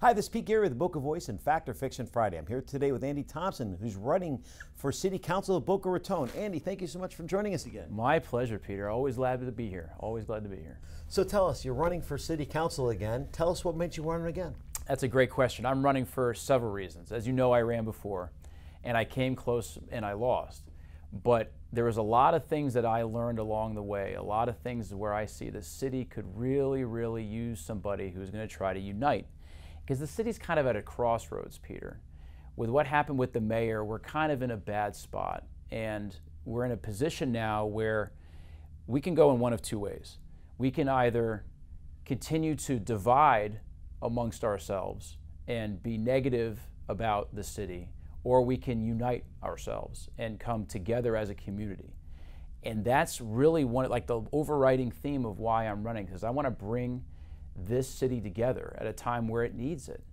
Hi, this is Pete Gary with the Boca Voice and Fact or Fiction Friday. I'm here today with Andy Thomson, who's running for City Council of Boca Raton. Andy, thank you so much for joining us again. My pleasure, Peter. Always glad to be here. Always glad to be here. So tell us, you're running for City Council again. Tell us what made you run again. That's a great question. I'm running for several reasons. As you know, I ran before, and I came close and I lost. But there was a lot of things that I learned along the way, a lot of things where I see the city could really use somebody who's going to try to unite. Because the city's kind of at a crossroads, Peter. With what happened with the mayor, we're kind of in a bad spot. And we're in a position now where we can go in one of two ways. We can either continue to divide amongst ourselves and be negative about the city, or we can unite ourselves and come together as a community. And that's really the overriding theme of why I'm running, because I want to bring this city together at a time where it needs it.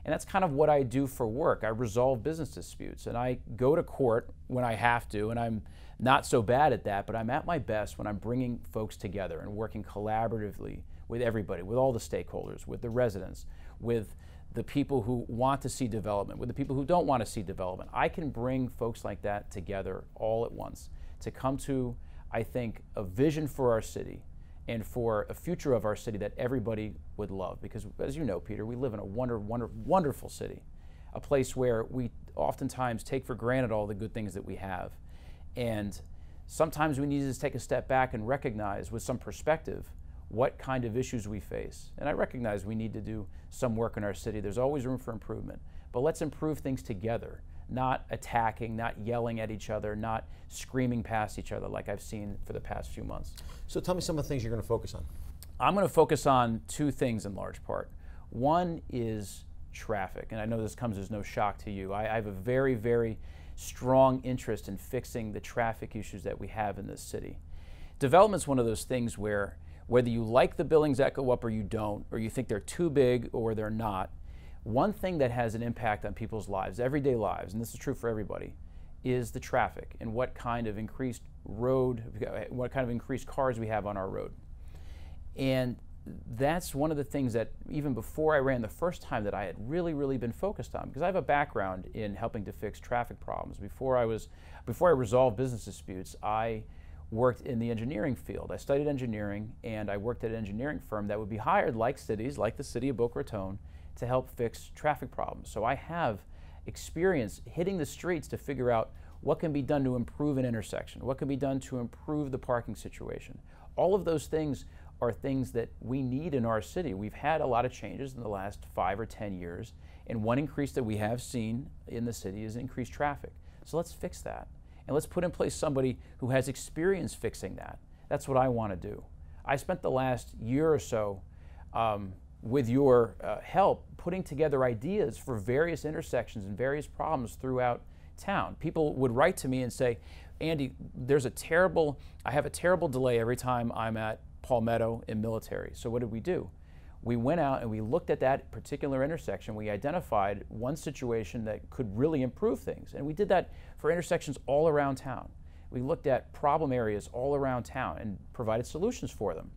And that's kind of what I do for work. I resolve business disputes, and I go to court when I have to, and I'm not so bad at that, but I'm at my best when I'm bringing folks together and working collaboratively with everybody, with all the stakeholders, with the residents, with the people who want to see development, with the people who don't want to see development. I can bring folks like that together all at once to come to, I think, a vision for our city and for a future of our city that everybody would love. Because as you know, Peter, we live in a wonderful city, a place where we oftentimes take for granted all the good things that we have. And sometimes we need to just take a step back and recognize with some perspective what kind of issues we face. And I recognize we need to do some work in our city. There's always room for improvement. But let's improve things together, not attacking, not yelling at each other, not screaming past each other like I've seen for the past few months. So tell me some of the things you're going to focus on. I'm going to focus on two things in large part. One is traffic, and I know this comes as no shock to you. I have a very strong interest in fixing the traffic issues that we have in this city. Development's one of those things where whether you like the buildings that go up or you don't, or you think they're too big or they're not, one thing that has an impact on people's lives, everyday lives, and this is true for everybody, is the traffic and what kind of increased cars we have on our road. And that's one of the things that even before I ran the first time that I had really been focused on, because I have a background in helping to fix traffic problems. Before I resolved business disputes, I worked in the engineering field. I studied engineering, and I worked at an engineering firm that would be hired like cities, like the city of Boca Raton, to help fix traffic problems. So I have experience hitting the streets to figure out what can be done to improve an intersection, what can be done to improve the parking situation. All of those things are things that we need in our city. We've had a lot of changes in the last 5 or 10 years, and one increase that we have seen in the city is increased traffic. So let's fix that. And let's put in place somebody who has experience fixing that. That's what I want to do. I spent the last year or so with your help putting together ideas for various intersections and various problems throughout town. People would write to me and say, Andy, I have a terrible delay every time I'm at Palmetto and Military. So what did we do? We went out and we looked at that particular intersection. We identified one situation that could really improve things. And we did that for intersections all around town. We looked at problem areas all around town and provided solutions for them.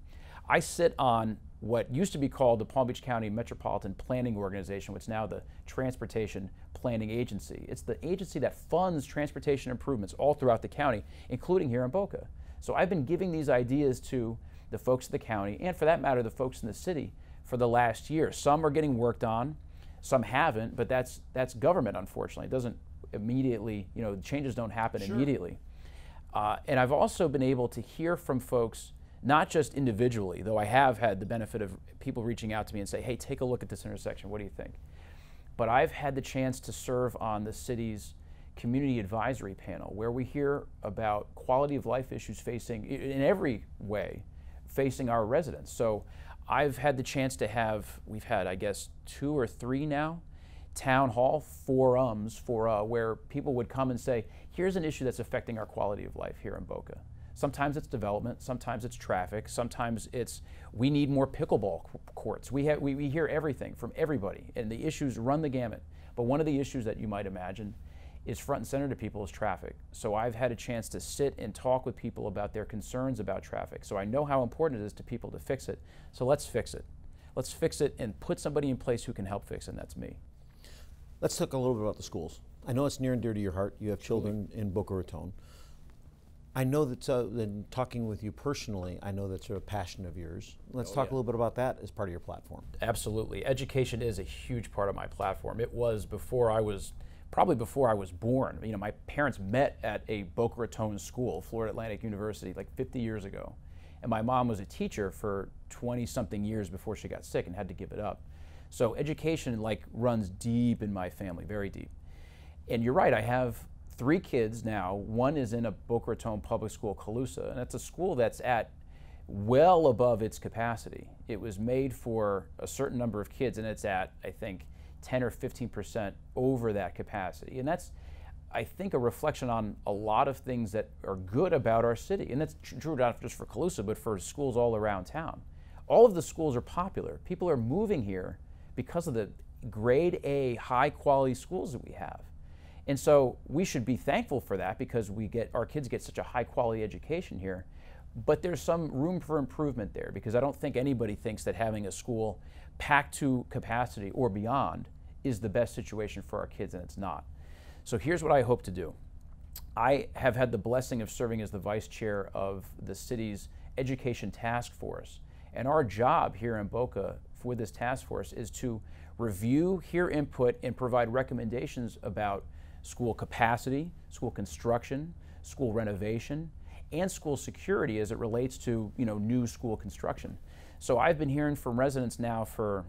I sit on what used to be called the Palm Beach County Metropolitan Planning Organization, which is now the Transportation Planning Agency. It's the agency that funds transportation improvements all throughout the county, including here in Boca. So I've been giving these ideas to the folks of the county, and for that matter, the folks in the city, for the last year. Some are getting worked on, some haven't, but that's government, unfortunately. It doesn't immediately, changes don't happen immediately. And I've also been able to hear from folks, not just individually, though I have had the benefit of people reaching out to me and say, hey, take a look at this intersection, what do you think? But I've had the chance to serve on the city's community advisory panel, where we hear about quality of life issues facing, in every way, facing our residents. So I've had the chance to we've had, I guess, 2 or 3 now, town hall forums where people would come and say, here's an issue that's affecting our quality of life here in Boca. Sometimes it's development, sometimes it's traffic, sometimes it's we need more pickleball courts. We hear everything from everybody, and the issues run the gamut. But one of the issues that you might imagine is front and center to people is traffic. So I've had a chance to sit and talk with people about their concerns about traffic. So I know how important it is to people to fix it. So let's fix it. Let's fix it and put somebody in place who can help fix it, and that's me. Let's talk a little bit about the schools. I know it's near and dear to your heart. You have children in Boca Raton. I know that in talking with you personally, I know that's a passion of yours. Let's talk a little bit about that as part of your platform. Absolutely. Education is a huge part of my platform. It was probably before I was born. You know, my parents met at a Boca Raton school, Florida Atlantic University, like 50 years ago. And my mom was a teacher for 20-something years before she got sick and had to give it up. So education runs deep in my family, very deep. And you're right, I have 3 kids now. One is in a Boca Raton public school, Calusa, and it's a school that's at well above its capacity. It was made for a certain number of kids, and it's at, I think, 10 or 15% over that capacity. And that's, I think, a reflection on a lot of things that are good about our city. And that's true not just for Calusa, but for schools all around town. All of the schools are popular. People are moving here because of the grade A, high quality schools that we have. And so we should be thankful for that because our kids get such a high quality education here. But there's some room for improvement there because I don't think anybody thinks that having a school packed to capacity or beyond is the best situation for our kids, and it's not. So here's what I hope to do. I have had the blessing of serving as the vice chair of the city's education task force. And our job here in Boca for this task force is to review, hear input, and provide recommendations about school capacity, school construction, school renovation, and school security as it relates to new school construction. So I've been hearing from residents now for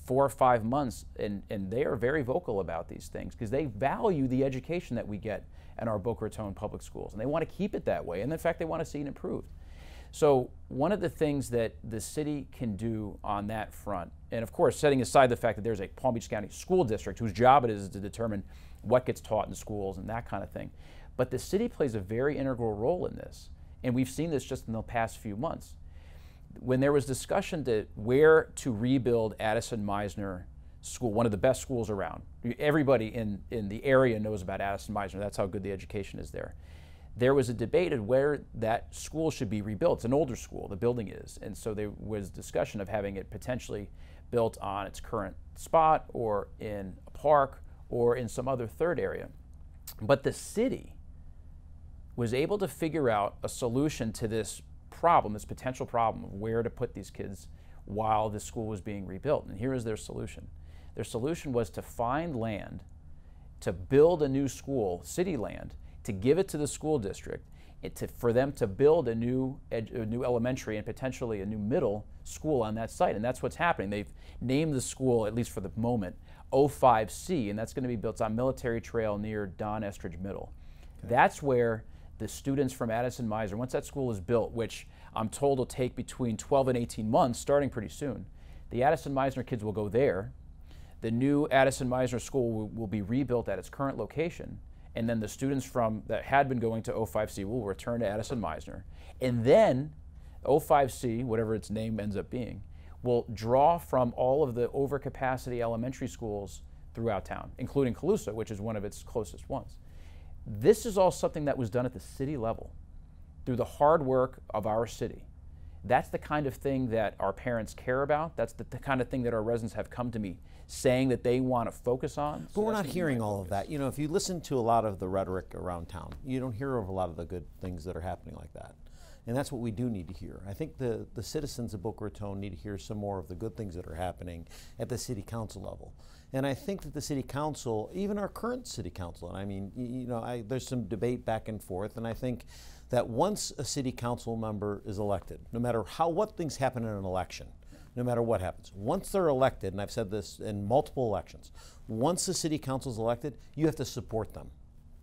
4 or 5 months, and they are very vocal about these things because they value the education that we get in our Boca Raton public schools, and they want to keep it that way, and in fact they want to see it improved. So one of the things that the city can do on that front, and of course setting aside the fact that there's a Palm Beach County school district whose job it is to determine what gets taught in schools and that kind of thing, but the city plays a very integral role in this, and we've seen this just in the past few months. When there was discussion to where to rebuild Addison Meisner School, one of the best schools around. Everybody in the area knows about Addison Meisner. That's how good the education is there. There was a debate of where that school should be rebuilt. It's an older school, the building is. And so there was discussion of having it potentially built on its current spot or in a park or in some other third area. But the city was able to figure out a solution to this problem, this potential problem of where to put these kids while the school was being rebuilt. And here is their solution. Their solution was to find land to build a new school, city land, to give it to the school district, for them to build a new elementary and potentially a new middle school on that site. And that's what's happening. They've named the school, at least for the moment, 05C, and that's going to be built on Military Trail near Don Estridge Middle. Okay. That's where the students from Addison Meisner, once that school is built, which I'm told will take between 12 and 18 months, starting pretty soon, the Addison Meisner kids will go there. The new Addison Meisner school will be rebuilt at its current location, and then the students that had been going to 05C will return to Addison Meisner. And then 05C, whatever its name ends up being, will draw from all of the overcapacity elementary schools throughout town, including Calusa, which is one of its closest ones. This is all something that was done at the city level through the hard work of our city. That's the kind of thing that our parents care about. That's the kind of thing that our residents have come to me saying that they want to focus on. But we're not hearing all of that. You know, if you listen to a lot of the rhetoric around town, you don't hear of a lot of the good things that are happening like that. And that's what we do need to hear. I think the citizens of Boca Raton need to hear some more of the good things that are happening at the city council level. And I think that the city council, even our current city council, and I mean, there's some debate back and forth, and I think that once a city council member is elected, no matter what things happen in an election, no matter what happens, once they're elected, and I've said this in multiple elections, once the city council is elected, you have to support them,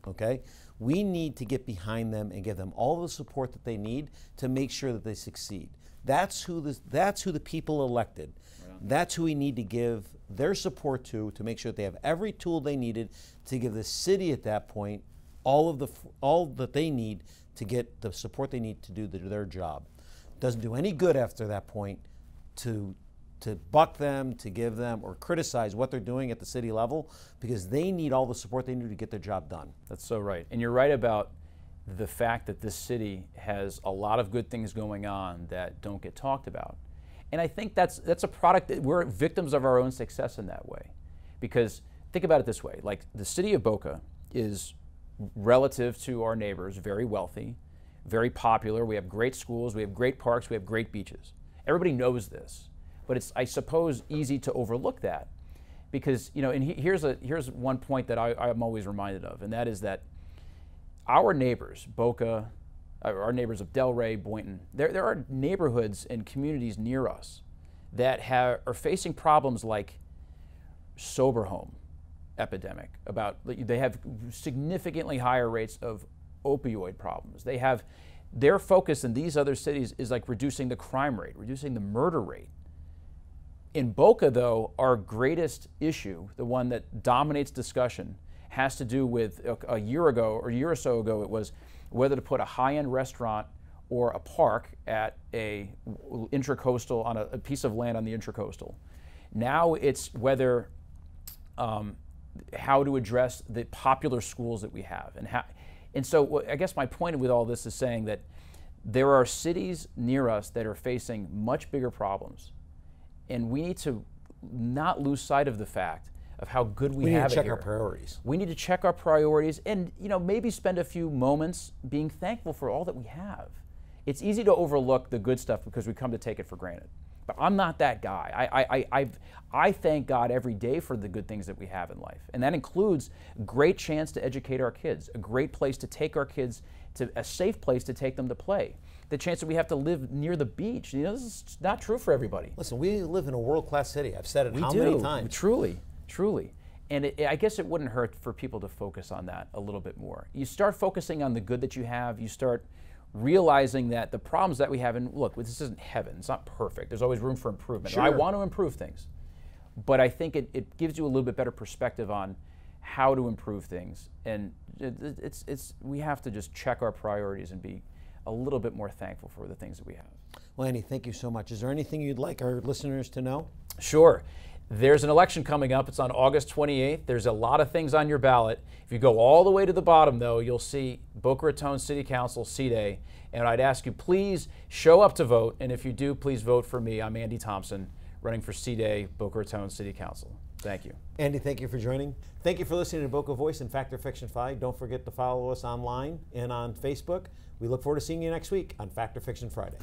okay? We need to get behind them and give them all the support that they need to make sure that they succeed. That's who the people elected. That's who we need to give their support to make sure that they have every tool they needed to give the city at that point all that they need to get the support they need to do their job. Doesn't do any good after that point to buck them, to give them, or criticize what they're doing at the city level, because they need all the support they need to get their job done. That's so right. And you're right about the fact that this city has a lot of good things going on that don't get talked about. And I think that's a product that we're victims of our own success in that way. Because think about it this way, like the city of Boca is, relative to our neighbors, very wealthy, very popular. We have great schools, we have great parks, we have great beaches. Everybody knows this, but it's, I suppose, easy to overlook that. Because, you know, and here's one point that I'm always reminded of, and that is that our neighbors, Boca, our neighbors of Delray, Boynton, there are neighborhoods and communities near us that are facing problems like sober home epidemic. They have significantly higher rates of opioid problems. Their focus in these other cities is like reducing the crime rate, reducing the murder rate. In Boca, though, our greatest issue, the one that dominates discussion, has to do with a year or so ago, it was whether to put a high-end restaurant or a park at a intracoastal, on a piece of land on the intracoastal. Now it's whether, how to address the popular schools that we have. And so I guess my point with all this is saying that there are cities near us that are facing much bigger problems. And we need to not lose sight of the fact of how good we have it here. We need to check our priorities. We need to check our priorities and, you know, maybe spend a few moments being thankful for all that we have. It's easy to overlook the good stuff because we come to take it for granted. But I'm not that guy. I thank God every day for the good things that we have in life. And that includes a great chance to educate our kids, a great place to take our kids, to a safe place to take them to play. The chance that we have to live near the beach. You know, this is not true for everybody. Listen, we live in a world-class city. I've said it how many times? Truly, truly. And I guess it wouldn't hurt for people to focus on that a little bit more. You start focusing on the good that you have. You start realizing that the problems that we have, and look, this isn't heaven. It's not perfect. There's always room for improvement. Sure. I want to improve things. But I think it gives you a little bit better perspective on how to improve things. And we have to just check our priorities and be a little bit more thankful for the things that we have. Well, Andy, thank you so much. Is there anything you'd like our listeners to know? Sure. There's an election coming up. It's on August 28th. There's a lot of things on your ballot. If you go all the way to the bottom, though, you'll see Boca Raton City Council C-Day. And I'd ask you, please show up to vote. And if you do, please vote for me. I'm Andy Thomson, running for C-Day, Boca Raton City Council. Thank you. Andy, thank you for joining. Thank you for listening to Boca Voice and Fact or Fiction Friday. Don't forget to follow us online and on Facebook. We look forward to seeing you next week on Fact or Fiction Friday.